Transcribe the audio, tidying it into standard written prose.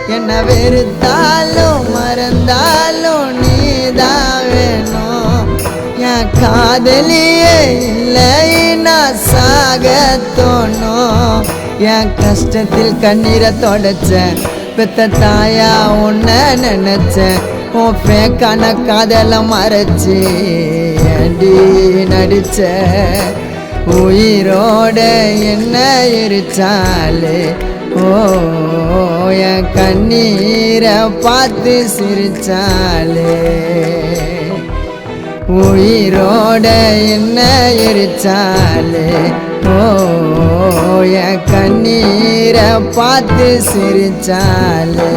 என்ன வெறுத்தாலும் மறந்தாலும் நீதான் வேணும் என் காதலியே இல்லை நான் சாக தோணும் என் கஷ்டத்தில் கண்ணீரை தொடச்சேன் பெத்த தாயா உன்னை நினைச்சேன் உன் பேக்கான காதலை மறைச்சி ஏண்டி நடிச்ச உயிரோட என்ன எரிச்சாலே ஓ என் கண்ணீரை பார்த்து சிரிச்சாலே உயிரோட என்ன எரிச்சாலே ஓ என் கண்ணீரை பார்த்து சிரிச்சாலே